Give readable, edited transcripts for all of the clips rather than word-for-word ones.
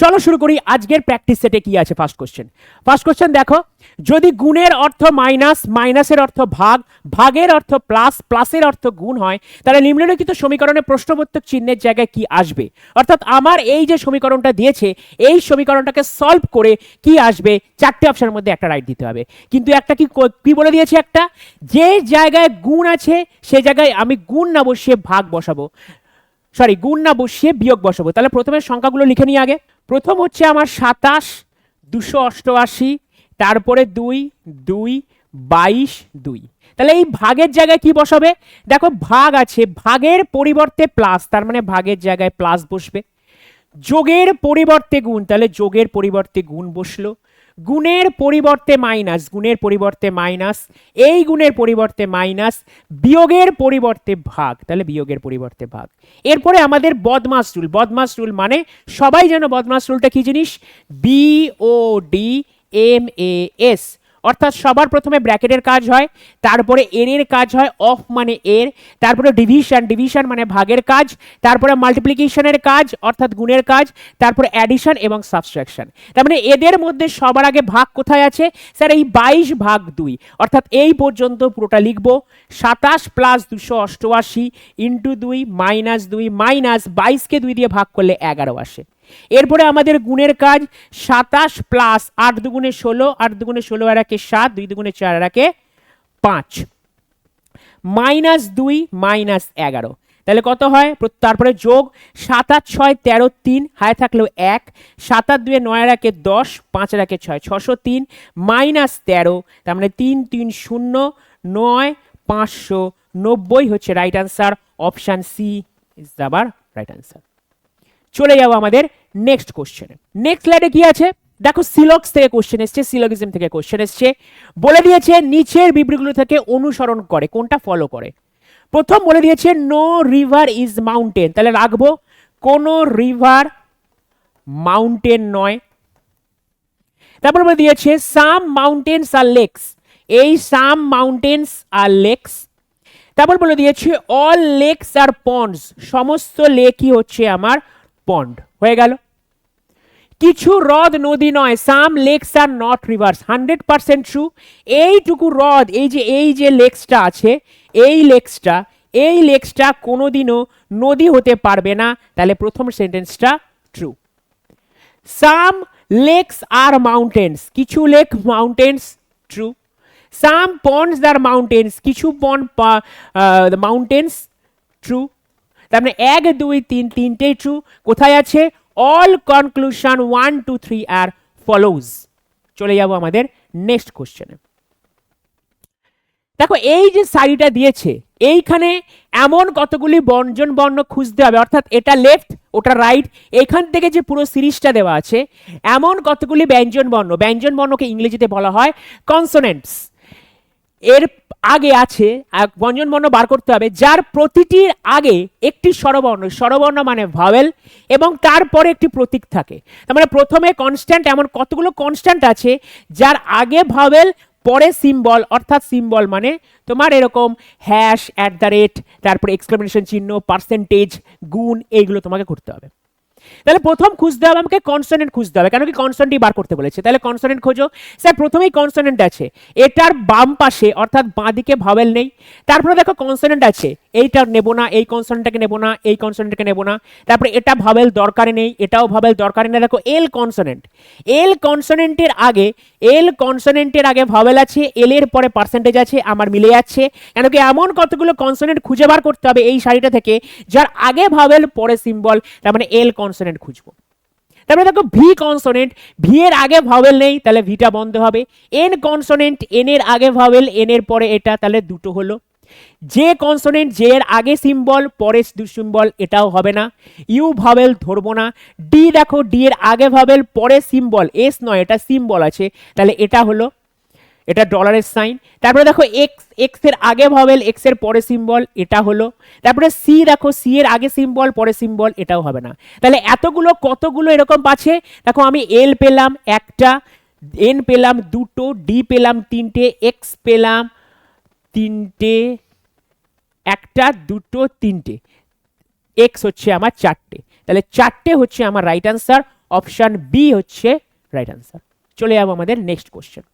চলো শুরু করি আজকের প্র্যাকটিস সেটে কি আছে। ফার্স্ট কোশ্চেন দেখো, যদি গুণের অর্থ মাইনাস, মাইনাসের অর্থ ভাগ, ভাগের অর্থ প্লাস, প্লাসের অর্থ গুণ হয়, তাহলে নিম্নলিখিত সমীকরণে প্রশ্নবোধক চিহ্নের জায়গায় কি আসবে। অর্থাৎ আমার এই যে সমীকরণটা দিয়েছে, এই সমীকরণটাকে সলভ করে কি আসবে, চারটে অপশনের মধ্যে একটা রাইট দিতে হবে। কিন্তু একটা কি বলে দিয়েছে, একটা যে জায়গায় গুণ আছে সে জায়গায় আমি গুণ না বসিয়ে ভাগ বসাবো, গুণ না বসিয়ে বিয়োগ বসাবো। তাহলে প্রথমে সংখ্যাগুলো লিখে নিই আগে। প্রথম হচ্ছে আমার 27, 288, তারপরে 2, 2, 22, 2। তাহলে এই ভাগের জায়গায় কি বসাবে, দেখো ভাগ আছে, ভাগের পরিবর্তে প্লাস, তার মানে ভাগের জায়গায় প্লাস বসবে। যোগের পরিবর্তে গুণ, তাহলে যোগের পরিবর্তে গুণ বসলো। গুণের পরিবর্তে মাইনাস, গুণের পরিবর্তে মাইনাস, এই গুণের পরিবর্তে মাইনাস, বিয়োগের পরিবর্তে ভাগ, তাহলে বিয়োগের পরিবর্তে ভাগ। এরপরে আমাদের বদমাস রুল, বদমাস রুল মানে সবাই যেন বদমাস রুলটা কি জিনিস, BODMAS, অর্থাৎ সবার প্রথমে ব্র্যাকেটের কাজ হয়, তারপরে এর কাজ হয়, অফ মানে এর, তারপরে ডিভিশন, ডিভিশন মানে ভাগের কাজ, তারপরে মাল্টিপ্লিকেশনের কাজ অর্থাৎ গুণের কাজ, তারপরে অ্যাডিশন এবং সাবট্রাকশন। তার মানে এদের মধ্যে সবার আগে ভাগ কোথায় আছে স্যার, এই 22 ভাগ 2, অর্থাৎ এই পর্যন্ত পুরোটা লিখবো। 27 প্লাস 288 ইন্টু 2 মাইনাস 2 মাইনাস 22কে 2 দিয়ে ভাগ করলে 11 আসে। এরপরে আমাদের গুণের কাজ, 27 প্লাস 8 দুগুণে 16, 8 দুগুণে 16 আর একে 7, 2 দুগুণে 4 আর একে 5, মাইনাস 2 মাইনাস 11, তাহলে কত হয়, তারপরে যোগ 7 আর 6 13, 3 হায় থাকলেও 1, 7 আর 2 9 আর একে 10, 5 আর একে 6, 603 মাইনাস 13, তার মানে 3 3 0 9 590 হচ্ছে right answer. Option C is আবার রাইট আনসার। চলে যাবো আমাদের নেক্সট কোশ্চেনে। নেক্সট স্লাইডে কি আছে দেখো, সিলক্স থেকে কোশ্চেন এসছে, সিলগিজম থেকে কোশ্চেন এসছে। বলে দিয়েছে নিচের বিবৃতিগুলো থেকে অনুসরণ করে কোনটা ফলো করে। প্রথম বলে দিয়েছে নো রিভার ইজ মাউন্টেন, তাহলে রাখবো কোন রিভার মাউন্টেন নয়। তারপর বলে দিয়েছে সাম মাউন্টেন্স আর লেকস, এই সাম মাউন্টেন্স আর লেকস। তারপর বলে দিয়েছে অল লেকস আর পন্ডস, সমস্ত লেকই হচ্ছে আমার পন্ড। হয়ে গেল। কিছু হ্রদ নদী নয়, some lakes are not rivers, 100% true. এইটুকু হ্রদ, এই যে লেকসটা আছে, এই লেকসটা কোনোদিনও নদী হতে পারবে না, তাহলে প্রথম সেন্টেন্সটা true. Some lakes are mountains, কিছু lake mountains, true. Some ponds are mountains, কিছু পন্ড মাউন্টেন্স, ট্রু। তার মানে 1 2 3 তিনটেই ট্রু। কোথায় আছে, অল কনক্লুশন 1 2 3 আর ফলোজ। চলে যাব আমাদের নেক্সট কোশ্চেনে। দেখো এই যে সারিটা দিয়েছে, এইখানে এমন কতগুলি ব্যঞ্জন বর্ণ খুঁজতে হবে, অর্থাৎ এটা লেফট ওটা রাইট, এখান থেকে যে পুরো সিরিজটা দেওয়া আছে এমন কতগুলি ব্যঞ্জন বর্ণ, ব্যঞ্জন বর্ণকে ইংরেজিতে বলা হয় কনসোনেন্টস। এর আগে আছে ব্যঞ্জন বর্ণ বার করতে হবে যার প্রতিটির আগে একটি স্বরবর্ণ, স্বরবর্ণ মানে ভাওয়েল, এবং তারপরে একটি প্রতীক থাকে। তার মানে প্রথমে কনস্ট্যান্ট, এমন কতগুলো কনস্ট্যান্ট আছে যার আগে ভাওয়েল পরে সিম্বল, অর্থাৎ সিম্বল মানে তোমার এরকম হ্যাশ, অ্যাট দ্য রেট, তারপরে এক্সক্লেমেশন চিহ্ন, পার্সেন্টেজ, গুণ, এইগুলো তোমাকে করতে হবে। তাহলে প্রথম খুঁজতে হবে আমাকে কনসোনেন্ট খুঁজতে হবে, কেন কি কনসোনেন্টই বার করতে বলেছে। তাহলে কনসোনেন্ট খোঁজো। স্যার প্রথমেই কনসোনেন্ট আছে, এটার বাম পাশে অর্থাৎ বাঁ দিকে ভাওয়েল নেই। তারপরে দেখো কনসোনেন্ট আছে, এইটা নেব না, এই কনসোনেন্টটাকে নেব না, এই কনসোনেন্টটাকে নেব না। তারপরে এটা ভাওয়েল দরকারে নেই, এটাও ভাওয়েল দরকারে নেই। দেখো এল কনসোনেন্ট, এল কনসোনেন্টের আগে ভাওয়েল আছে, এল এর পরে পার্সেন্টেজ আছে, আমার মিলে যাচ্ছে। কেন কি এমন কতগুলো কনসোনেন্ট খুঁজে বার করতে হবে এই সারিটা থেকে যার আগে ভাওয়েল পরে সিম্বল, তার মানে এল কনসোনেন্ট খুঁজবো। তারপরে দেখো ভি কনসোনেন্ট, ভি এর আগে ভাওয়েল নেই, তাহলে ভিটা বন্ধ হবে। এন কনসোনেন্ট, এন এর আগে ভাওয়েল, এন এর পরে এটা, তাহলে দুটো হলো। জে কনসোনেন্ট, জে এর আগে সিম্বল পরে সিম্বল, এটাও হবে না। ইউ ভাওয়েল ধরবো না। ডি দেখো, ডি এর আগে ভাওয়েল পরে সিম্বল, এস নয় এটা সিম্বল আছে, তাহলে এটা হলো, এটা ডলারের সাইন। তারপরে দেখো এক্স, এক্স এর আগে ভাওয়েল, এক্স এর পরে সিম্বল, এটা হলো। তারপরে সি দেখো, সি এর আগে সিম্বল পরে সিম্বল, এটাও হবে না। তাহলে এতগুলো কতগুলো এরকম পাচ্ছে, দেখো আমি এল পেলাম একটা, এন পেলাম দুটো, ডি পেলাম তিনটে, এক্স পেলাম তিনটে, একটা দুটো তিনটে, এক্স হচ্ছে আমার চারটে, তাহলে চারটে হচ্ছে আমার রাইট আনসার। অপশন বি হচ্ছে রাইট অ্যান্সার। চলে যাবো আমাদের নেক্সট কোশ্চেন।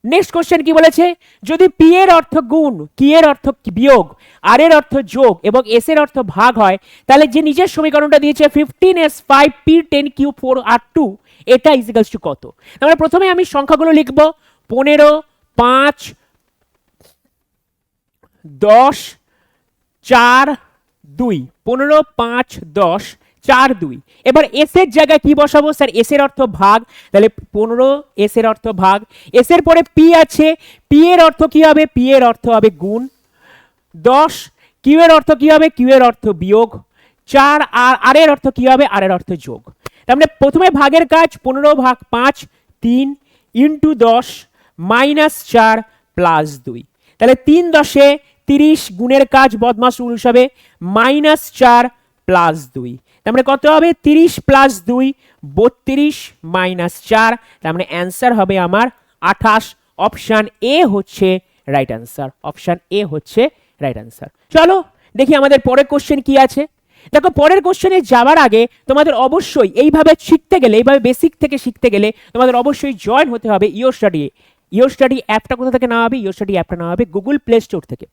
নেক্সট কোশ্চেন কি বলেছে, যদি পি এর অর্থ গুণ, কি এর অর্থ বিয়োগ, আর এর অর্থ যোগ এবং এস এর অর্থ ভাগ হয়, তাহলে যে নিচের সমীকরণটা দিয়েছে 15s5p10q4r2 এটা ইজিক্যালস টু কত? তাহলে প্রথমে আমি সংখ্যাগুলো লিখব, 15, 5, 10, 4, 2, 15, 5, 10, 4, 2। এবার এস এর জায়গায় কি বসাবো স্যার? এস এর অর্থ ভাগ, তাহলে 15 এস এর অর্থ ভাগ, এস এর পরে পি আছে, পি এর অর্থ কি হবে? পি এর অর্থ হবে গুণ, 10 কিউ এর অর্থ কি হবে? কিউ এর অর্থ বিয়োগ, 4 আর এর অর্থ কি হবে? আর এর অর্থ যোগ। তার মানে প্রথমে ভাগের কাজ, 15 ভাগ 5 3 ইন্টু 10 মাইনাস 4 প্লাস 2, তাহলে 3 10 30, গুণের কাজ বদমাস রুল হিসাবে মাইনাস 4 প্লাস 2, তার মানে কত হবে? 30 প্লাস 2 32 মাইনাস 4, তার মানে অ্যান্সার হবে আমার 28। অপশন এ হচ্ছে রাইট অ্যান্সার, অপশন এ হচ্ছে রাইট অ্যান্সার। চলো দেখি আমাদের পরের কোশ্চেন কি আছে। দেখো পরের কোশ্চেনে যাওয়ার আগে তোমাদের অবশ্যই এইভাবে শিখতে গেলে, এইভাবে বেসিক থেকে শিখতে গেলে তোমাদের অবশ্যই জয়েন হতে হবে ইও স্টাডি। ইও স্টাডি অ্যাপটা কোথা থেকে নেওয়া হবে? ইও স্টাডি অ্যাপটা নেওয়া হবে গুগল প্লে স্টোর থেকে।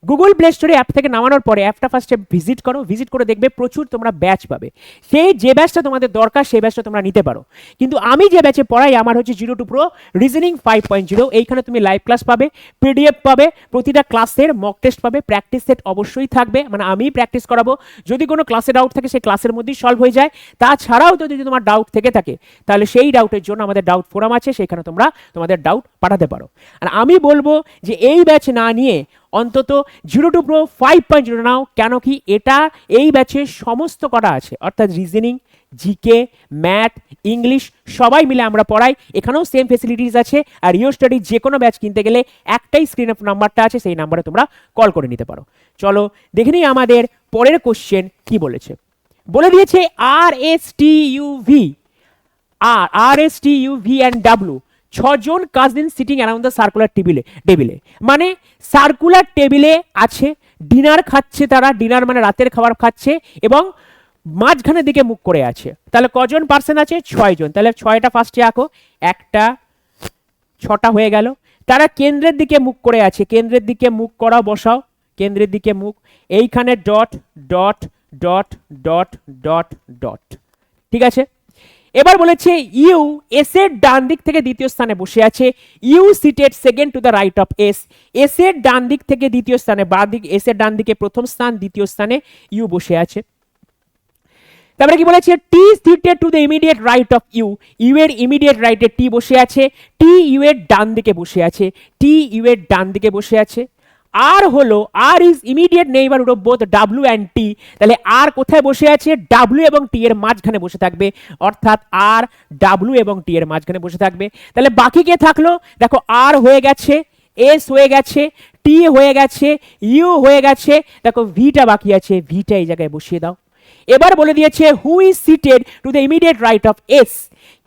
গুগল প্লে স্টোরে অ্যাপ থেকে নামানোর পরে অ্যাপটা ফার্স্টে ভিজিট করো, ভিজিট করে দেখবে প্রচুর তোমরা ব্যাচ পাবে। সেই যে ব্যাচটা তোমাদের দরকার সেই ব্যাচটা তোমরা নিতে পারো। কিন্তু আমি যে ব্যাচে পড়াই আমার হচ্ছে 0 to Pro রিজনিং 5.0। এইখানে তুমি লাইভ ক্লাস পাবে, পিডিএফ পাবে, প্রতিটা ক্লাসের মক টেস্ট পাবে, প্র্যাকটিস সেট অবশ্যই থাকবে, মানে আমি প্র্যাকটিস করাবো। যদি কোনো ক্লাসে ডাউট থাকে সেই ক্লাসের মধ্যেই সলভ হয়ে যায়। তাছাড়াও তো যদি তোমার ডাউট থেকে থাকে তাহলে সেই ডাউটের জন্য আমাদের ডাউট ফোরাম আছে, সেখানে তোমরা তোমাদের ডাউট পাঠাতে পারো। আর আমি বলবো যে এই ব্যাচ না নিয়ে অন্তত 0 to Pro 5.0 নাও। কেন কি? এটা এই ব্যাচে সমস্ত কটা আছে, অর্থাৎ রিজনিং, জিকে, ম্যাথ, ইংলিশ সবাই মিলে আমরা পড়াই। এখানেও সেম ফেসিলিটিস আছে। আর ইও স্টাডি যে কোনো ব্যাচ কিনতে গেলে একটাই স্ক্রিন অফ নাম্বারটা আছে, সেই নাম্বারে তোমরা কল করে নিতে পারো। চলো দেখে নিই আমাদের পরের কোশ্চেন কি বলেছে। বলে দিয়েছে R S T U V and W 6 জন কাজিন সিটিং অ্যারাউন্ড দ্য সার্কুলার টেবিলে, মানে সার্কুলার টেবিলে আছে, ডিনার খাচ্ছে তারা, ডিনার মানে রাতের খাবার খাচ্ছে, এবং মাঝখানের দিকে মুখ করে আছে। তাহলে কজন পার্সন আছে? 6 জন। তাহলে 6টা ফার্স্টে আঁকো, 1টা 6টা হয়ে গেল। তারা কেন্দ্রের দিকে মুখ করে আছে, কেন্দ্রের দিকে মুখ করা বসাও, কেন্দ্রের দিকে মুখ, এইখানে dot dot dot dot dot dot, ঠিক আছে। এবার বলেছে ইউ এস এর ডান দিক থেকে দ্বিতীয় স্থানে বসে আছে, you seated second to the right of S, S এর ডান দিক থেকে দ্বিতীয় স্থানে, বাঁ দিক এস এর ডান দিকে প্রথম স্থান, দ্বিতীয় স্থানে ইউ বসে আছে। তারপরে কি বলেছে? T seated to the immediate right of U, U এর ইমিডিয়েট রাইটে টি বসে আছে, টি ইউ এর ডান দিকে বসে আছে, টি ইউ এর ডান দিকে বসে আছে। আর হলো R is immediate neighbourhood of both W and T, তাহলে আর কোথায় বসে আছে? ডাব্লিউ এবং টি এর মাঝখানে বসে থাকবে, অর্থাৎ আর ডাব্লিউ এবং টি এর মাঝখানে বসে থাকবে। তাহলে বাকি কে থাকলো? দেখো আর হয়ে গেছে, এস হয়ে গেছে, টি হয়ে গেছে, ইউ হয়ে গেছে, দেখো ভিটা বাকি আছে, ভিটা এই জায়গায় বসিয়ে দাও। এবার বলে দিয়েছে who is seated to the immediate right of S,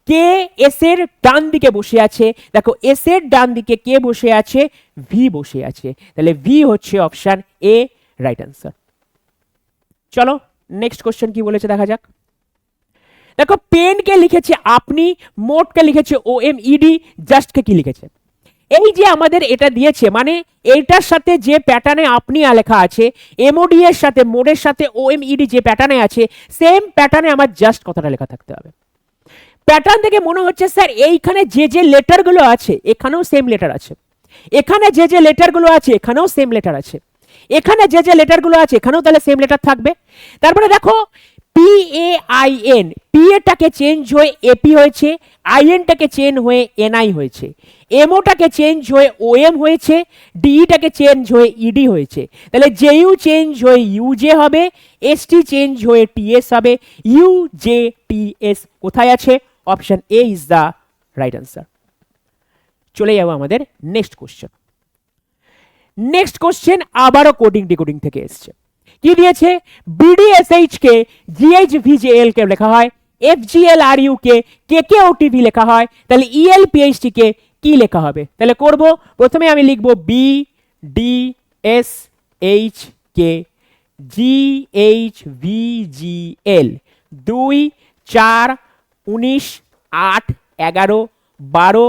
K S এর ডান দিকে বসে আছে, দেখো এস এর ডান দিকে কে বসে আছে? ভি বসে আছে, তাহলে ভি হচ্ছে অপশন এ রাইট অ্যান্সার। চলো নেক্সট কোশ্চেন কি বলেছে দেখা যাক। দেখো পেনকে লিখেছে আপনি, মোটকে লিখেছে ও এম ইডি, জাস্টকে কি লিখেছে? এই যে আমাদের এটা দিয়েছে, মানে এইটার সাথে যে প্যাটার্নে আপনি লেখা আছে, এমওডি এর সাথে, মোডের সাথে ও এম ইডি যে প্যাটার্নে আছে, সেম প্যাটার্নে আমার জাস্ট কথাটা লেখা থাকতে হবে। প্যাটার্ন থেকে মনে হচ্ছে স্যার এইখানে যে যে লেটারগুলো আছে এখানেও সেম লেটার আছে, এখানে যে যে লেটারগুলো আছে এখানেও সেম লেটার আছে, এখানে যে যে লেটারগুলো আছে এখানেও তাহলে সেম লেটার থাকবে। তারপরে দেখো P A I N, P এটাকে চেঞ্জ হয়ে এপি হয়েছে, আই এনটাকে চেঞ্জ হয়ে এনআই হয়েছে, এমওটাকে চেঞ্জ হয়ে ও এম হয়েছে, ডিইটাকে চেঞ্জ হয়ে ইডি হয়েছে, তাহলে জে ইউ চেঞ্জ হয়ে ইউ জে হবে, এস টি চেঞ্জ হয়ে টিএস হবে, ইউ জে টি এস কোথায় আছে? Option A is the right answer. চলে যাবো আমাদের নেক্সট কোশ্চেন। নেক্সট কোশ্চেন আবারও কোডিং ডিকোডিং থেকে এসছে। কি দিয়েছে? বিডিএসএইচ কে জিএইচ ভিজেএল কে লেখা হয়, এফজিএল আর ইউ কে কে কে ওটিভি লেখা হয়, তাহলে ইএল পিএইচটি কে কি লেখা হবে? তাহলে করব, প্রথমে আমি লিখব B D S H K G H V G L 2 4 19, 8, 11, 12,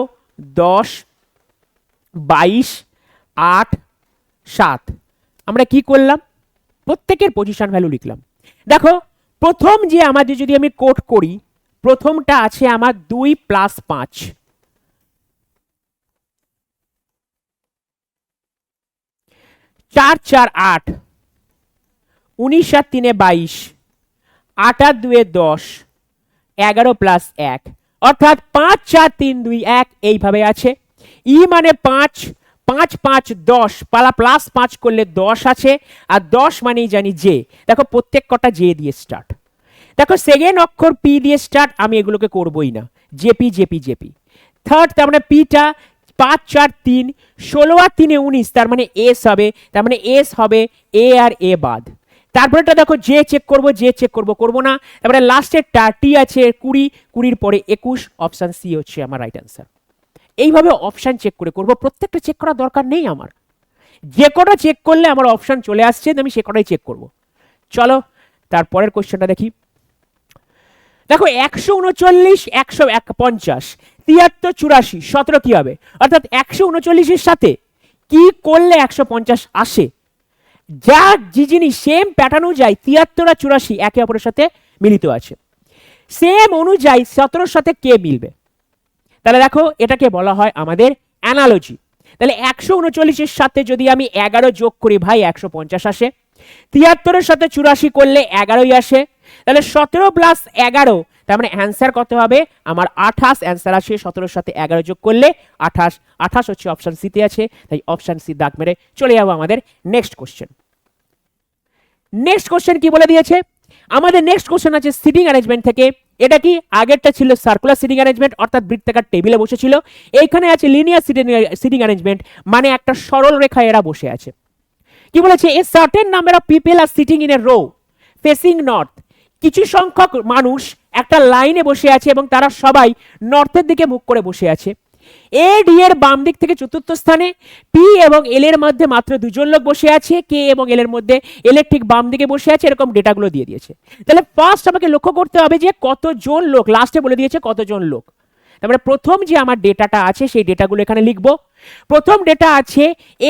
10, 22, 8, 7। আমরা কি করলাম? প্রত্যেকের পজিশন ভ্যালু লিখলাম। দেখো প্রথম যে আমাদের যদি আমি কোড করি, প্রথমটা আছে আমার 2 + 5, 4 4 8, 19 আর 3 22, 8 আর 2 10, 11 + 1, অর্থাৎ 5 4 3 2 1 এইভাবে আছে। ই মানে 5, 5 5 10, পালা প্লাস 5 করলে 10 আছে, আর 10 মানেই জানি জে। দেখো প্রত্যেক কটা জে দিয়ে স্টার্ট। দেখো সেকেন্ড অক্ষর পি দিয়ে স্টার্ট, আমি এগুলোকে করবই না, জেপি জেপি জেপি। থার্ড তার মানে পিটা 5 4 3, 16 আর 3 19, তার মানে এস হবে, তার মানে এস হবে এ আর এ বাদ। তারপরেটা দেখো জে চেক করব, জে চেক করব, করবো না। তারপরে লাস্টের টি আছে 20, 20 পরে 21, অপশন সি হচ্ছে আমার রাইট অ্যান্সার। এইভাবে অপশন চেক করে করব, প্রত্যেকটা চেক করার দরকার নেই আমার, যে কটা চেক করলে আমার অপশন চলে আসছে আমি সে কটাই চেক করব। চলো তারপরের কোশ্চেনটা দেখি। দেখো 139, 150, 73, 84, 17 কি হবে? অর্থাৎ 139-এর সাথে কি করলে 150 আসে? যা যে জিনিস সেম প্যাটার্ন অনুযায়ী 73 আর 84 একে অপরের সাথে মিলিত আছে, সেম অনুযায়ী 17-এর সাথে কে মিলবে? তাহলে দেখো এটাকে বলা হয় আমাদের অ্যানালজি। তাহলে 139-এর সাথে যদি আমি 11 যোগ করি ভাই 150 আসে, 73-এর সাথে 84 করলে 11ই আসে, তাহলে 17 + 11, তার মানে অ্যান্সার কত হবে আমার? 28 অ্যান্সার আসে। 17-এর সাথে 11 যোগ করলে 28, 28 হচ্ছে অপশন সিতে আছে, তাই অপশন সি দাগ মেরে চলে যাবো আমাদের নেক্সট কোশ্চেন। নেক্সট কোশ্চেন কি বলে দিয়েছে আমাদের? নেক্সট কোশ্চেন আছে সিটিং অ্যারেঞ্জমেন্ট থেকে। এটা কি? আগেরটা ছিল সার্কুলার সিটিং অ্যারেঞ্জমেন্ট, অর্থাৎ বৃত্তাকার টেবিলে বসেছিল। এইখানে আছে লিনিয়ার সিটিং অ্যারেঞ্জমেন্ট, মানে একটা সরল রেখায় এরা বসে আছে। কি বলেছে? A certain number of people are sitting in a row facing north. কিছু সংখ্যক মানুষ একটা লাইনে বসে আছে এবং তারা সবাই নর্থের দিকে মুখ করে বসে আছে। এ ডি এর বাম দিক থেকে চতুর্থ স্থানে, পি এবং এল এর মধ্যে মাত্র দুজন লোক বসে আছে, কে এবং এল এর মধ্যে এল এর ঠিক বাম দিকে বসে আছে, এরকম ডেটাগুলো দিয়ে দিয়েছে। তাহলে ফার্স্ট আমাকে লক্ষ্য করতে হবে যে কতজন লোক, লাস্টে বলে দিয়েছে কতজন লোক। তারপরে প্রথম যে আমার ডেটাটা আছে সেই ডেটাগুলো এখানে লিখবো। প্রথম ডেটা আছে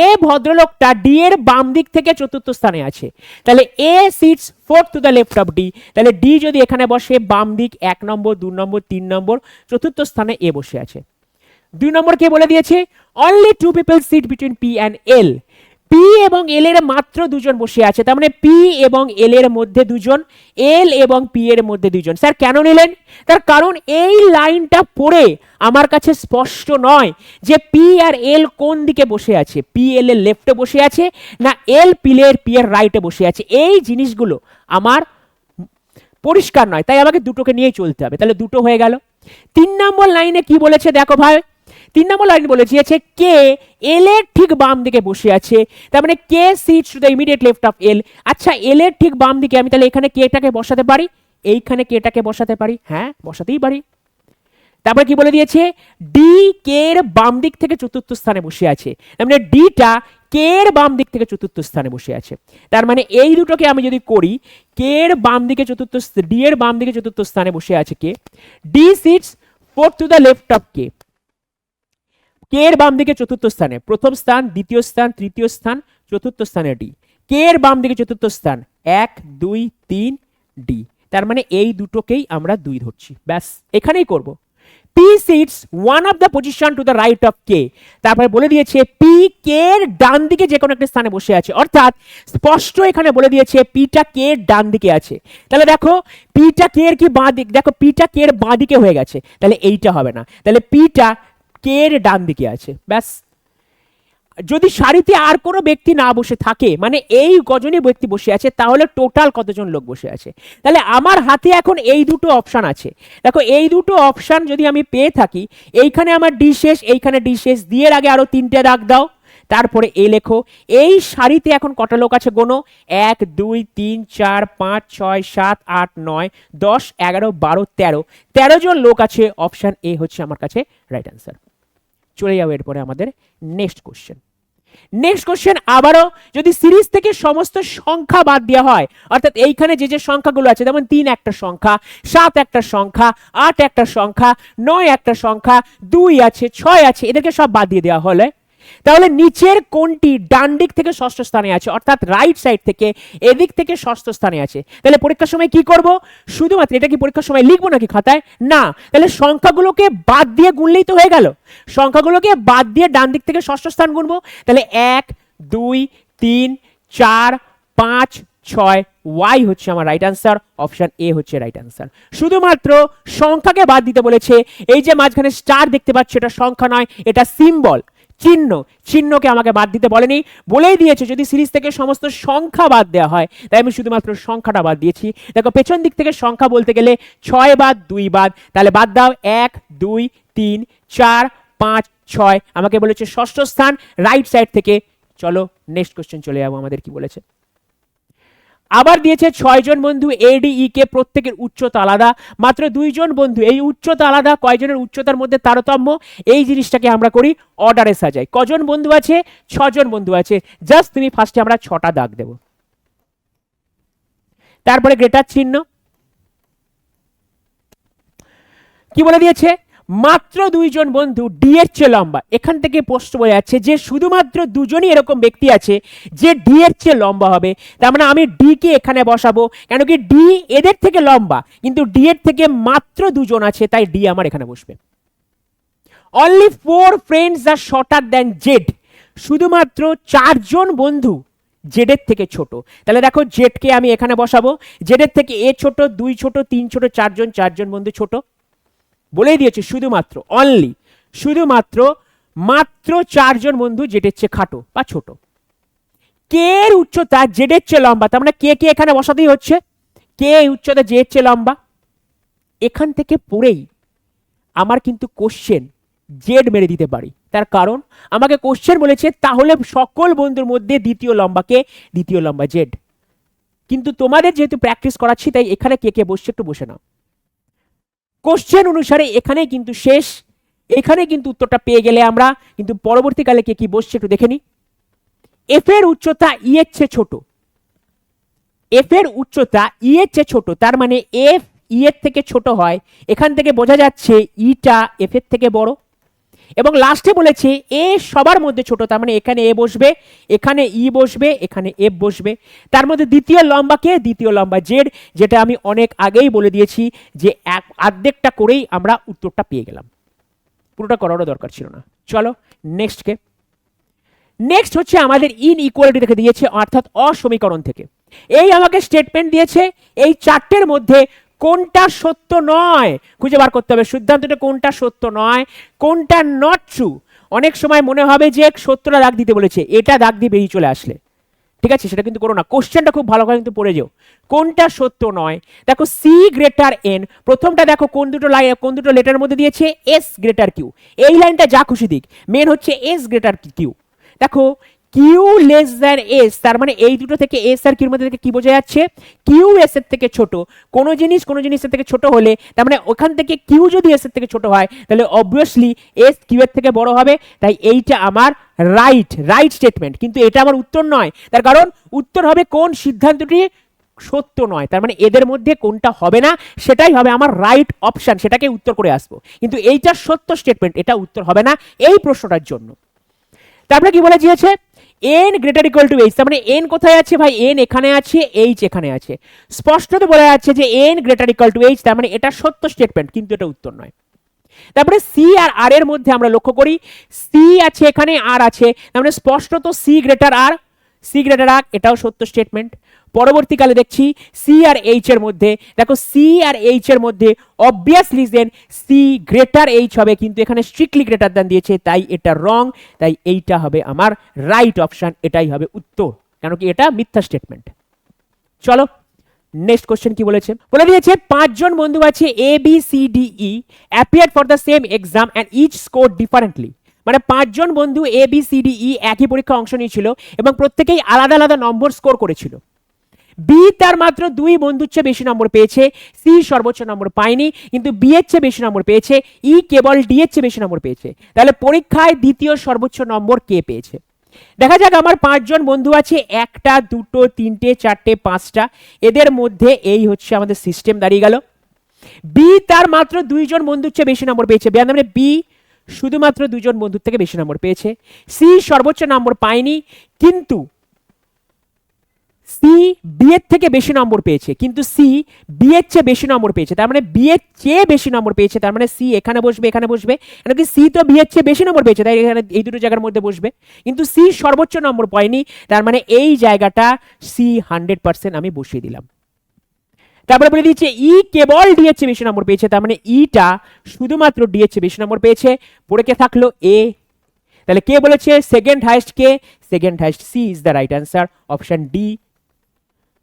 এ ভদ্রলোকটা ডি এর বাম দিক থেকে চতুর্থ স্থানে আছে, তাহলে A sits fourth to the left of D. তাহলে ডি যদি এখানে বসে, বাম দিক 1 নম্বর 2 নম্বর 3 নম্বর, চতুর্থ স্থানে এ বসে আছে। 2 নম্বর কে বলে দিয়েছে only 2 people sit between P and L. P এবং এল এর মাত্র দুজন বসে আছে, তার মানে পি এবং এল এর মধ্যে দুজন, এল এবং পি এর মধ্যে দুজন। স্যার কেন নিলেন? তার কারণ এই লাইনটা পড়ে আমার কাছে স্পষ্ট নয় যে পি আর এল কোন দিকে বসে আছে, পি এল এর লেফটে বসে আছে না এল পি এর রাইটে বসে আছে, এই জিনিসগুলো আমার পরিষ্কার নয়, তাই আমাকে দুটোকে নিয়েই চলতে হবে। তাহলে দুটো হয়ে গেল। 3 নম্বর লাইনে কি বলেছে দেখো ভাই, 3 নম্বর লাইন বলেছে কে এল এর ঠিক বাম দিকে বসে আছে, তার মানে K sits to the immediate left of L. আচ্ছা এল এর ঠিক বাম দিকে আমি তাহলে এখানে কেটাকে বসাতে পারি, এইখানে কেটাকে বসাতে পারি, হ্যাঁ বসাতেই পারি। তারপরে কি বলে দিয়েছে ডি কে এর বাম দিক থেকে চতুর্থ স্থানে বসে আছে, তার মানে ডিটা কে এর বাম দিক থেকে চতুর্থ স্থানে বসে আছে। তার মানে এই দুটোকে আমি যদি করি, কে এর বাম দিকে চতুর্থ, ডি এর বাম দিকে চতুর্থ স্থানে বসে আছে K, D sits fourth to the left of K. K এর বাম দিকে চতুর্থ স্থানে, প্রথম স্থান, দ্বিতীয় স্থান, তৃতীয় স্থান, চতুর্থ স্থানে ডি। কে এর বাম দিকে চতুর্থ স্থান 1 2 3 ডি, তার মানে এই দুটোকেই আমরা 2 ধরছি, ব্যাস এখানেই করব। P sits one of the position to the right of K, তারপরে বলে দিয়েছে P কে এর ডান দিকে যে কোনো একটা স্থানে বসে আছে, অর্থাৎ স্পষ্ট এখানে বলে দিয়েছে Pটা কে এর ডান দিকে আছে। তাহলে দেখো Pটা কে এর কি বাঁ দিক, দেখো Pটা কে এর বাঁ দিকে হয়ে গেছে, তাহলে এইটা হবে না, তাহলে Pটা কে এর ডান দিকে আছে, ব্যাস। যদি সারিতে আর কোনো ব্যক্তি না বসে থাকে, মানে এই কজনই ব্যক্তি বসে আছে, তাহলে টোটাল কতজন লোক বসে আছে? তাহলে আমার হাতে এখন এই দুটো অপশন আছে। দেখো এই দুটো অপশন যদি আমি পেয়ে থাকি, এইখানে আমার ডি শেষ, এইখানে ডি শেষ, দিয়ে এর আগে আরো 3টে দাগ দাও, তারপরে এ লেখো। এই সারিতে এখন কটা লোক আছে গোনো, 1 2 3 4 5 6 7 8 9 10 11 12 13, 13 জন লোক আছে। অপশন এ হচ্ছে আমার কাছে রাইট অ্যান্সার। চলে যাবো এরপরে আমাদের নেক্সট কোশ্চেন। নেক্সট কোশ্চেন, আবারও যদি সিরিজ থেকে সমস্ত সংখ্যা বাদ দেওয়া হয়, অর্থাৎ এইখানে যে যে সংখ্যাগুলো আছে, যেমন 3 একটা সংখ্যা, 7 একটা সংখ্যা, 8 একটা সংখ্যা, 9 একটা সংখ্যা, 2 আছে, 6 আছে, এদেরকে সব বাদ দিয়ে দেওয়া হলে তাহলে নিচের কোনটি ডান দিক থেকে ষষ্ঠ স্থানে আছে, অর্থাৎ রাইট সাইড থেকে এদিক থেকে ষষ্ঠ স্থানে আছে? তাহলে পরীক্ষার সময় কি করব? শুধুমাত্র এটা কি পরীক্ষার সময় লিখবো নাকি খাতায়? না, তাহলে সংখ্যাগুলোকে বাদ দিয়ে গুনলেই তো হয়ে গেল। সংখ্যাগুলোকে বাদ দিয়ে ডান দিক থেকে ষষ্ঠ স্থান গুনবো। তাহলে 1 2 3 4 5 6, ওয়াই হচ্ছে আমার রাইট আনসার, অপশন এ হচ্ছে রাইট আনসার। শুধুমাত্র সংখ্যাকে বাদ দিতে বলেছে। এই যে মাঝখানে স্টার দেখতে পাচ্ছ, এটা সংখ্যা নয়, এটা সিম্বল, চিহ্ন। চিহ্নকে আমাকে বাদ দিতে বলেনি, বলেই দিয়েছে যদি সিরিজ থেকে সমস্ত সংখ্যা বাদ দেওয়া হয়, তাই আমি শুধুমাত্র সংখ্যাটা বাদ দিয়েছি। দেখো পেছন দিক থেকে সংখ্যা বলতে গেলে 6 বাদ 2 বাদ, তাহলে বাদ দাও 1 2 3 4 5 6, আমাকে বলেছে ষষ্ঠ স্থান রাইট সাইড থেকে। চলো নেক্সট কোশ্চেন চলে যাবো, আমাদের কি বলেছে। আবার দিয়েছে 6 জন বন্ধু এডিই কে, প্রত্যেকের উচ্চতা আলাদা, মাত্র 2 জন বন্ধু, এই উচ্চতা আলাদা, কয়জনের উচ্চতার মধ্যে তারতম্য, এই জিনিসটাকে আমরা করি অর্ডারে সাজাই। কজন বন্ধু আছে? 6 জন বন্ধু আছে। জাস্ট তুমি ফার্স্টে আমরা 6টা দাগ দেব, তারপরে গ্রেটার চিহ্ন। কি বলে দিয়েছে? মাত্র 2 জন বন্ধু ডি এর চেয়ে লম্বা। এখান থেকে প্রশ্ন বোঝা যাচ্ছে যে শুধুমাত্র দুজনই এরকম ব্যক্তি আছে যে ডি এর চেয়ে লম্বা হবে। তার মানে আমি ডি কে এখানে বসাবো, কেন কি ডি এদের থেকে লম্বা, কিন্তু ডি এর থেকে মাত্র 2 জন আছে, তাই ডি আমার এখানে বসবে। অনলি 4 ফ্রেন্ডস আর শর্টার দ্যান জেড, শুধুমাত্র 4 জন বন্ধু জেডের থেকে ছোট। তাহলে দেখো জেডকে আমি এখানে বসাবো, জেডের থেকে এ ছোট, 2 ছোট, 3 ছোট, 4 জন বন্ধু ছোট। বলেই দিয়েছে শুধুমাত্র, অনলি, শুধুমাত্র, মাত্র 4 জন বন্ধু জেডের চেয়ে খাটো বা ছোট। কে এর উচ্চতা জেডের চেয়ে লম্বা, তার মানে কে কে এখানে বসাতেই হচ্ছে। কে উচ্চতা জেড চেয়ে লম্বা, এখান থেকে পড়েই আমার কিন্তু কোশ্চেন জেড মেরে দিতে পারি। তার কারণ আমাকে কোশ্চেন বলেছে তাহলে সকল বন্ধুর মধ্যে দ্বিতীয় লম্বা কে? দ্বিতীয় লম্বা জেড। কিন্তু তোমাদের যেহেতু প্র্যাকটিস করাচ্ছি, তাই এখানে কে কে বসছে একটু বসে নাও। কোশ্চেন অনুসারে এখানে কিন্তু শেষ, এখানে কিন্তু উত্তরটা পেয়ে গেলে আমরা, কিন্তু পরবর্তীকালে কে কি বসছে একটু দেখে নি। এফ এর উচ্চতা ই এর চেয়ে ছোট, এফ এর উচ্চতা ই এর চেয়ে ছোট, তার মানে এফ ই এর থেকে ছোট হয়। এখান থেকে বোঝা যাচ্ছে ইটা এফ এর থেকে বড়। এবং লাস্টে বলেছে এ সবার মধ্যে ছোট, তার মানে এখানে এ বসবে, এখানে ই বসবে, এখানে এফ বসবে। তার মধ্যে দ্বিতীয় লম্বা কে? দ্বিতীয় লম্বা জেড, যেটা আমি অনেক আগেই বলে দিয়েছি যে অর্ধেকটা করেই আমরা উত্তরটা পেয়ে গেলাম, পুরোটা করারও দরকার ছিল না। চলো নেক্সট কে। নেক্সট হচ্ছে আমাদের ইনইকুয়ালিটি থেকে দিয়েছে, অর্থাৎ অসমীকরণ থেকে। এই আমাকে স্টেটমেন্ট দিয়েছে, এই 4টের মধ্যে কোনটা সত্য নয় খুঁজে বার করতে হবে। সিদ্ধান্তটা কোনটা সত্য নয়, কোনটা নট ট্রু। অনেক সময় মনে হবে যে সত্যটা দাগ দিতে বলেছে, এটা দাগ দিয়ে বেরিয়ে চলে আসলে, ঠিক আছে, সেটা কিন্তু করো না। কোশ্চেনটা খুব ভালো করে কিন্তু পড়ে যাও। কোনটা সত্য নয়, দেখো সি গ্রেটার এন, প্রথমটা দেখো কোন দুটো লেটারের মধ্যে দিয়েছে? S greater Q. এই লাইনটা যা খুশি দিক, মেন হচ্ছে এস গ্রেটার কিউ। দেখো কিউ লেস দ্যান এস, তার মানে এই দুটো থেকে এস আর কিউর মধ্যে থেকে কি বোঝা যাচ্ছে? কিউ এস এর থেকে ছোট। কোনো জিনিসের থেকে ছোট হলে, তার মানে ওখান থেকে কিউ যদি এস এর থেকে ছোট হয়, তাহলে অবভিয়াসলি এস কিউ এর থেকে বড় হবে। তাই এইটা আমার রাইট স্টেটমেন্ট, কিন্তু এটা আমার উত্তর নয়। তার কারণ উত্তর হবে কোন সিদ্ধান্তটি সত্য নয়, তার মানে এদের মধ্যে কোনটা হবে না সেটাই হবে আমার রাইট অপশন, সেটাকে উত্তর করে আসবো। কিন্তু এইটা সত্য স্টেটমেন্ট, এটা উত্তর হবে না এই প্রশ্নটার জন্য। তারপরে কি বলে দিয়েছে? n greater equal to H, তার মানে n কোথায় আছে ভাই? n এখানে আছে, এইচ এখানে আছে। স্পষ্টত বলা যাচ্ছে যে n greater equal to H, তার মানে এটা সত্য স্টেটমেন্ট, কিন্তু এটা উত্তর নয়। তারপরে সি আর আর এর মধ্যে আমরা লক্ষ্য করি, সি আছে এখানে, আর আছে, তার মানে স্পষ্টত সি গ্রেটার আর, সি গ্রেটার আর, এটাও সত্য স্টেটমেন্ট। পরবর্তীকালে দেখছি সি আর এইচ এর মধ্যে, দেখো সি আর এইচ এর মধ্যে অবভিয়াসলি দেন সি গ্রেটার এইচ হবে, কিন্তু এখানে স্ট্রিক্টলি গ্রেটার দ্যান দিয়েছে, তাই এটা রং। তাই এইটা হবে আমার রাইট অপশন, এটাই হবে উত্তর, কেন কি এটা মিথ্যা স্টেটমেন্ট। চলো নেক্সট কোশ্চেন কি বলেছে? বলে দিয়েছে 5 জন বন্ধু আছে A B C D E appeared for the same exam and each score differently. মানে 5 জন বন্ধু A B C D E একই পরীক্ষা অংশ নিয়েছিল এবং প্রত্যেকেই আলাদা আলাদা নম্বর স্কোর করেছিল। বি তার মাত্র 2 বন্ধুর চেয়ে বেশি নম্বর পেয়েছে, সি সর্বোচ্চ নম্বর পায়নি, কিন্তু বি এর চেয়ে বেশি নম্বর পেয়েছে, ই কেবল ডি এর চেয়ে বেশি নম্বর পেয়েছে। তাহলে পরীক্ষায় দ্বিতীয় সর্বোচ্চ নম্বর কে পেয়েছে? দেখা যাক আমার 5 জন বন্ধু আছে, একটা দুটো তিনটে চারটে পাঁচটা, এদের মধ্যে এই হচ্ছে আমাদের সিস্টেম দাঁড়িয়ে গেল। বি তার মাত্র 2 জন বন্ধুর চেয়ে বেশি নম্বর পেয়েছে, মানে বি শুধুমাত্র 2 জন বন্ধুর থেকে বেশি নম্বর পেয়েছে। সি সর্বোচ্চ নম্বর পায়নি, কিন্তু সি বি এর থেকে বেশি নম্বর পেয়েছে, কিন্তু সি বি এর চেয়ে বেশি নম্বর পেয়েছে, তার মানে বি এর চেয়ে বেশি নম্বর পেয়েছে, তার মানে সি এখানে বসবে এখানে বসবে, কেন কি সি তো বি এর চেয়ে বেশি নম্বর পেয়েছে, তাই এখানে এই দুটো জায়গার মধ্যে বসবে। কিন্তু সি সর্বোচ্চ নম্বর পায়নি, তার মানে এই জায়গাটা সি 100% আমি বসিয়ে দিলাম। তারপরে বলে দিচ্ছে ই কেবল ডি এর চেয়ে বেশি নম্বর পেয়েছে, তার মানে ইটা শুধুমাত্র ডি এর চেয়ে বেশি নম্বর পেয়েছে। পড়ে কে থাকলো এ, তাহলে কে বলেছে সেকেন্ড হাইস্ট, কে second highest, C is the right answer, option D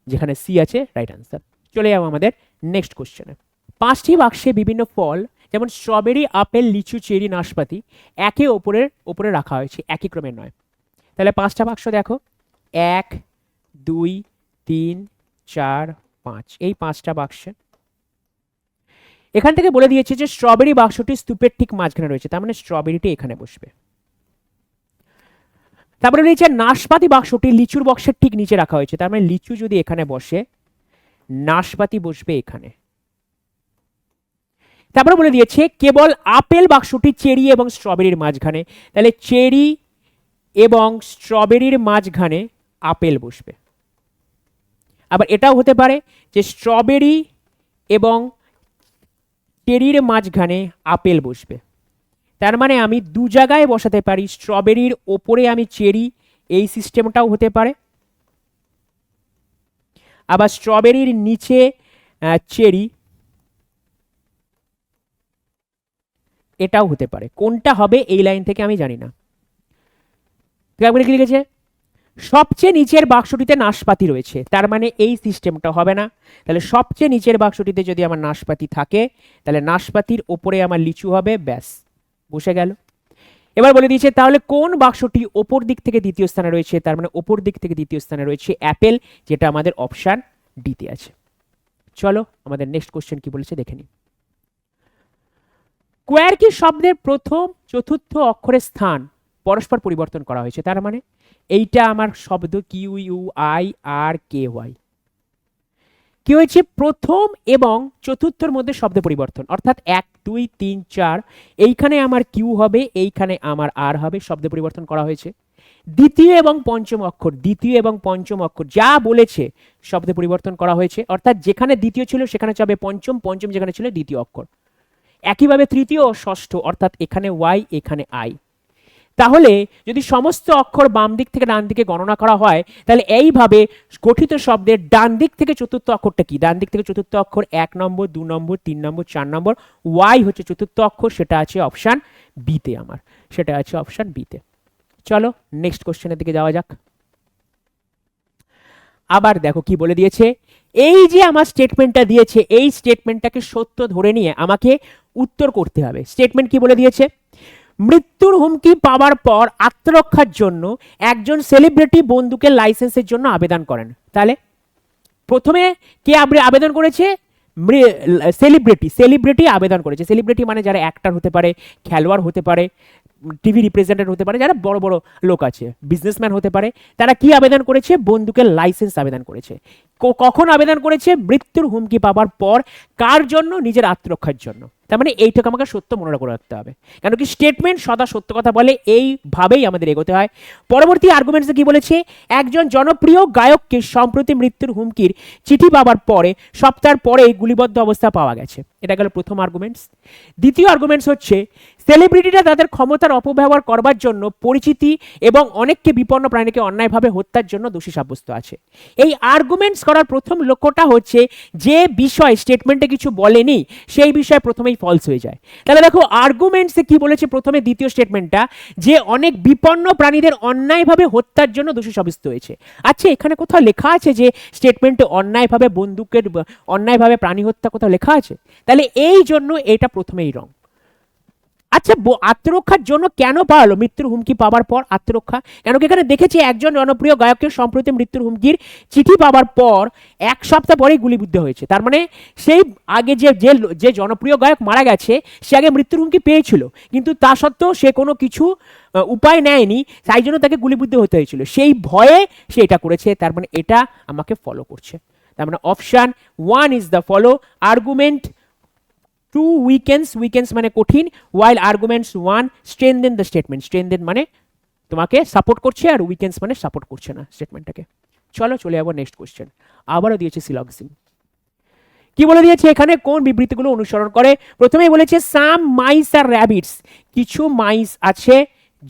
যেখানে সি আছে রাইট অ্যান্সার। চলে যাবো আমাদের নেক্সট কোশ্চেনে। 5টি বাক্সে বিভিন্ন ফল যেমন স্ট্রবেরি, আপেল, লিচু, চেরি, নাশপাতি একে ওপরে রাখা হয়েছে, একই ক্রমে নয়। তাহলে 5টা বাক্স দেখো, 1 2 3 4 5, এই 5টা বাক্সে এখান থেকে বলে দিয়েছে যে স্ট্রবেরি বাক্সটি স্তূপের ঠিক মাঝখানে রয়েছে, তার মানে স্ট্রবেরিটি এখানে বসবে। তারপরে রয়েছে নাশপাতি বাক্সটি লিচুর বক্সের ঠিক নিচে রাখা হয়েছে, তার মানে লিচু যদি এখানে বসে নাশপাতি বসবে এখানে। তারপরে বলে দিয়েছে কেবল আপেল বাক্সটি চেরি এবং স্ট্রবেরির মাঝখানে, তাহলে চেরি এবং স্ট্রবেরির মাঝখানে আপেল বসবে। আবার এটাও হতে পারে যে স্ট্রবেরি এবং চেরির মাঝখানে আপেল বসবে, তার মানে আমি দু জায়গায় বসাতে পারি, স্ট্রবেরির ওপরে আমি চেরি, এই সিস্টেমটাও হতে পারে, আবার স্ট্রবেরির নিচে চেরি, এটাও হতে পারে। কোনটা হবে এই লাইন থেকে আমি জানি না। কি লিখেছে সবচেয়ে নিচের বাক্সটিতে নাশপাতি রয়েছে, তার মানে এই সিস্টেমটা হবে না। তাহলে সবচেয়ে নিচের বাক্সটিতে যদি আমার নাশপাতি থাকে, তাহলে নাশপাতির ওপরে আমার লিচু হবে, ব্যাস বসে গেল। এবার বলে দিয়েছে তাহলে কোন বাক্সটি ওপর দিক থেকে দ্বিতীয় স্থানে রয়েছে, তার মানে ওপর দিক থেকে দ্বিতীয় স্থানে রয়েছে অ্যাপেল, যেটা আমাদের অপশন ডিতে আছে। চলো আমাদের নেক্সট কোশ্চেন কি বলেছে দেখে নিই। কোয়ার্কি শব্দের প্রথম চতুর্থ অক্ষরের স্থান পরস্পর পরিবর্তন করা হয়েছে, তার মানে এইটা আমার শব্দ Q U I R K Y, কি হয়েছে প্রথম এবং চতুর্থর মধ্যে শব্দ পরিবর্তন, অর্থাৎ 1 2 3 4, এইখানে আমার কিউ হবে, এইখানে আমার আর হবে, শব্দ পরিবর্তন করা হয়েছে। দ্বিতীয় এবং পঞ্চম অক্ষর যা বলেছে শব্দ পরিবর্তন করা হয়েছে, অর্থাৎ যেখানে দ্বিতীয় ছিল সেখানে যাবে পঞ্চম, পঞ্চম যেখানে ছিল দ্বিতীয় অক্ষর। একইভাবে তৃতীয় ও ষষ্ঠ, অর্থাৎ এখানে ওয়াই এখানে আই। তাহলে যদি সমস্ত অক্ষর বাম দিক থেকে ডান দিকে গণনা করা হয়, তাহলে এইভাবে গঠিত শব্দের ডান দিক থেকে চতুর্থ অক্ষরটা কি, ডান দিক থেকে চতুর্থ অক্ষর 1 নম্বর 2 নম্বর 3 নম্বর 4 নম্বর, ওয়াই হচ্ছে চতুর্থ অক্ষর, সেটা আছে অপশন বিতে, আমার সেটা আছে অপশন বিতে। চলো নেক্সট কোশ্চেনের দিকে যাওয়া যাক। আবার দেখো কি বলে দিয়েছে, এই যে আমার স্টেটমেন্টটা দিয়েছে, এই স্টেটমেন্টটাকে সত্য ধরে নিয়ে আমাকে উত্তর করতে হবে। স্টেটমেন্ট কি বলে দিয়েছে, মৃত্যুর হুমকি পাওয়ার পর আত্মরক্ষার জন্য একজন সেলিব্রিটি বন্দুকের লাইসেন্সের জন্য আবেদন করেন। তাহলে প্রথমে কে আবেদন করেছে, সেলিব্রিটি আবেদন করেছে। সেলিব্রিটি মানে যারা অ্যাক্টর হতে পারে, খেলোয়াড় হতে পারে, টিভি রিপ্রেজেন্টেটিভ হতে পারে, যারা বড় বড় লোক আছে, বিজনেসম্যান হতে পারে, তারা কি আবেদন করেছে, বন্দুকের লাইসেন্স আবেদন করেছে। কখন আবেদন করেছে, মৃত্যুর হুমকি পাওয়ার পর। কার জন্য, নিজের আত্মরক্ষার জন্য। তার মানে এইটাকে আমাকে সত্য মনে করে রাখতে হবে, কেন কি স্টেটমেন্ট সদা সত্য কথা বলে, এইভাবেই আমাদের এগোতে হয়। পরবর্তী আর্গুমেন্টসে কি বলেছে, একজন জনপ্রিয় গায়ককে সম্প্রতি মৃত্যুর হুমকির চিঠি পাওয়ার পরে সপ্তাহ পরে গুলিবদ্ধ অবস্থা পাওয়া গেছে। এটা গেল প্রথম আর্গুমেন্টস। দ্বিতীয় আর্গুমেন্টস হচ্ছে সেলিব্রিটিরা তাদের ক্ষমতার অপব্যবহার করবার জন্য পরিচিতি এবং অনেককে বিপন্ন প্রাণীকে অন্যায়ভাবে হত্যার জন্য দোষী সাব্যস্ত আছে। এই আর্গুমেন্টস করার প্রথম লক্ষ্যটা হচ্ছে যে বিষয় স্টেটমেন্টে কিছু বলেনি সেই বিষয় প্রথমেই ফলস হয়ে যায়। তাহলে দেখো আর্গুমেন্টসে কি বলেছে, প্রথমে দ্বিতীয় স্টেটমেন্টটা যে অনেক বিপন্ন প্রাণীদের অন্যায়ভাবে হত্যার জন্য দোষী সাব্যস্ত হয়েছে। আচ্ছা এখানে কোথাও লেখা আছে যে স্টেটমেন্টে অন্যায়ভাবে প্রাণী হত্যা কোথাও লেখা আছে? তাহলে এই জন্য এটা প্রথমেই রং। আচ্ছা, আত্মরক্ষার জন্য কেন পাওয়ালো মৃত্যুর হুমকি পাওয়ার পর আত্মরক্ষা? কেন কি এখানে দেখেছি একজন জনপ্রিয় গায়কের সম্প্রতি মৃত্যুর হুমকির চিঠি পাওয়ার পর 1 সপ্তাহ পরেই গুলিবিদ্ধ হয়েছে। তার মানে সেই আগে যে যে যে জনপ্রিয় গায়ক মারা গেছে সে আগে মৃত্যুর হুমকি পেয়েছিল, কিন্তু তা সত্ত্বেও সে কোনো কিছু উপায় নেয়নি, তাই জন্য তাকে গুলিবিদ্ধ হতে হয়েছিল। সেই ভয়ে সে এটা করেছে, তার মানে এটা আমাকে ফলো করছে। তার মানে option 1 is the follow argument. 2 উইকেন্স মানে কঠিন, while arguments 1 strengthen the statement। strengthen মানে তোমাকে সাপোর্ট করছে, আর উইকেন্স মানে সাপোর্ট করছে না স্টেটমেন্টটাকে। চলো চলে যাবো নেক্সট কোশ্চেন। আবারও দিয়েছে সিলক্সিন। কি বলে দিয়েছে এখানে, কোন বিবৃতিগুলো অনুসরণ করে? প্রথমেই বলেছে সাম মাইস আর র্যাবিটস, কিছু মাইস আছে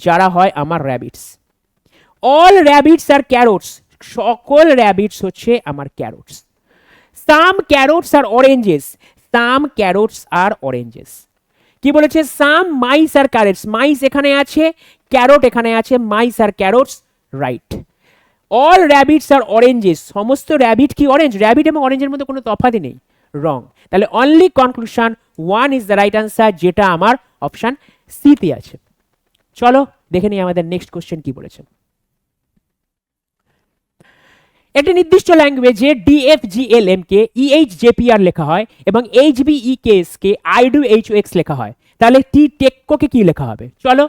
যারা হয় আমার র্যাবিটস। অল র্যাবিটস আর ক্যারোটস, সকল র্যাবিটস হচ্ছে আমার ক্যারোটস। সাম ক্যারোটস আর অরেঞ্জেস, সাম ক্যারোটস আর অরেঞ্জেস। কি বলেছে, সাম মাইস আর ক্যারোটস, মাইস এখানে আছে, ক্যারোট এখানে আছে, মাইস আর ক্যারোটস, রাইট। অল র্যাবিটস আর অরেঞ্জেস, সমস্ত র্যাবিট কি অরেঞ্জ? র্যাবিট এবং অরেঞ্জের মধ্যে কোনো তফাৎই নেই, রং। তাহলে only conclusion 1 is the right answer, যেটা আমার অপশন সি তে আছে। চলো দেখে নিই আমাদের নেক্সট কোশ্চেন কি বলেছে। একটি নির্দিষ্ট ল্যাঙ্গুয়েজে ডিএফজিএলএম কে ইএইচজেপিআর লেখা হয় এবং এইচবিইকেএস কে আইডুএইচওএক্স লেখা হয়, তাহলে টি টেক্কোকে কি লেখা হবে? চলো,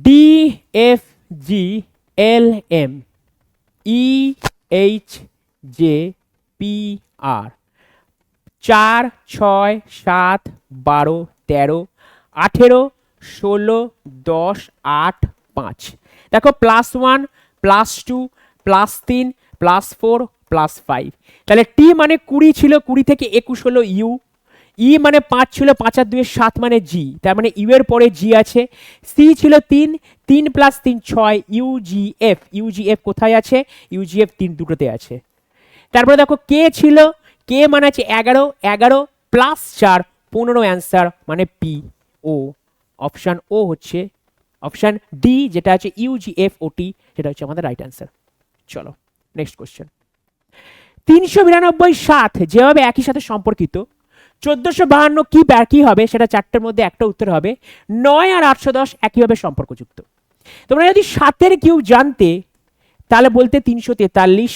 ডিএফজিএলএম ইএইচজেপিআর 4, 6, 7, 12, 13, 18, 16, 10, 8, 5। দেখো +1 +2 +3 +4 +5, তাহলে টি মানে 20 ছিল, 20 থেকে 21 হলো ইউ। ই মানে 5 ছিল, 5 আর 2 7 মানে জি, তার মানে ইউ এর পরে জি আছে। সি ছিল 3, 3 + 3 6, ইউজিএফ, ইউজিএফ কোথায় আছে? ইউজিএফ 3 দুটোতে আছে। তারপরে দেখো কে ছিল, কে মানে আছে 11, 11 + 4 15 অ্যান্সার মানে পি ও। অপশান ও হচ্ছে অপশান ডি, যেটা আছে ইউজিএফ ওটি, যেটা হচ্ছে আমাদের রাইট অ্যান্সার। চলো নেক্সট কোশ্চেন। 392 7 যেভাবে একই সাথে সম্পর্কিত, 1452 কি হবে? সেটা 4টের মধ্যে একটা উত্তর হবে। 9 আর 810 একইভাবে সম্পর্কযুক্ত। তোমরা যদি 7-এর কিউব জানতে তাহলে বলতে 343,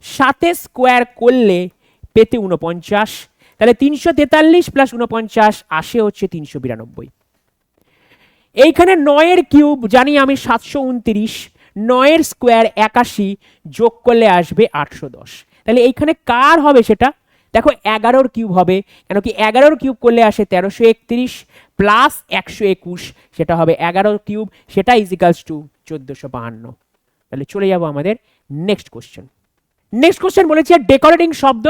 7 স্কোয়ার করলে পেতে 49, তাহলে 343 + 49 আসে হচ্ছে 392। এইখানে 9-এর কিউব জানি আমি 729, 9-এর স্কোয়ার 81, যোগ করলে আসবে 810। তাহলে এইখানে কার হবে সেটা? দেখো 11-র কিউব হবে, কেন কি 11-র কিউব করলে আসে 1331 প্লাস 121, সেটা হবে 11-র কিউব, সেটা ইজিক্যালস টু 1452। তাহলে চলে যাব আমাদের নেক্সট কোশ্চেন। নেক্সট কোশ্চেন বলেছে ডেকোরেটিং শব্দ।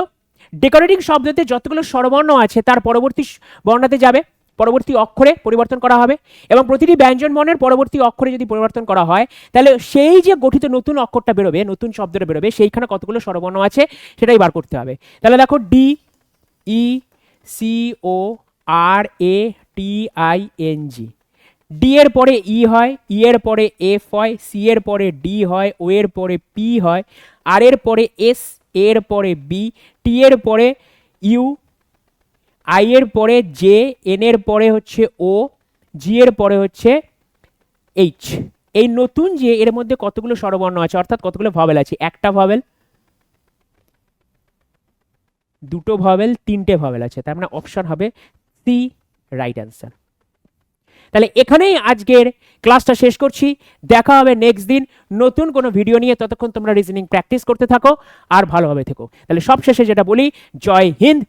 ডেকোরেটিং শব্দতে যতগুলো স্বরবর্ণ আছে তার পরবর্তী বর্ণাতে যাবে, পরবর্তী অক্ষরে পরিবর্তন করা হবে, এবং প্রতিটি ব্যঞ্জন বর্ণের পরবর্তী অক্ষরে যদি পরিবর্তন করা হয় তাহলে সেই যে গঠিত নতুন অক্ষরটা বেরোবে, নতুন শব্দটা বেরোবে, সেইখানে কতগুলো স্বরবর্ণ আছে সেটাই বার করতে হবে। তাহলে দেখো D, E, C, O, R, A, T, I, N, G. D এর পরে ই হয়, ই এর পরে এফ হয়, সি এর পরে ডি হয়, ও এর পরে পি হয়, আর এর পরে এস, এর পরে বি, টি এর পরে ইউ, আই এর পরে জে, এন এর পরে হচ্ছে ও, জি এর পরে হচ্ছে এইচ। এই নতুন যে এর মধ্যে কতগুলো স্বরবর্ণ আছে, অর্থাৎ কতগুলো ভবেল আছে? একটা ভবেল, দুটো ভবেল, তিনটে ভবেল আছে, তার মানে অপশন হবে সি, রাইট অ্যান্সার। তাহলে এখানেই আজকের ক্লাসটা শেষ করছি। দেখা হবে নেক্সট দিন নতুন কোনো ভিডিও নিয়ে। ততক্ষণ তোমরা রিজনিং প্র্যাকটিস করতে থাকো আর ভালোভাবে থেকো। তাহলে সব শেষে যেটা বলি, জয় হিন্দ,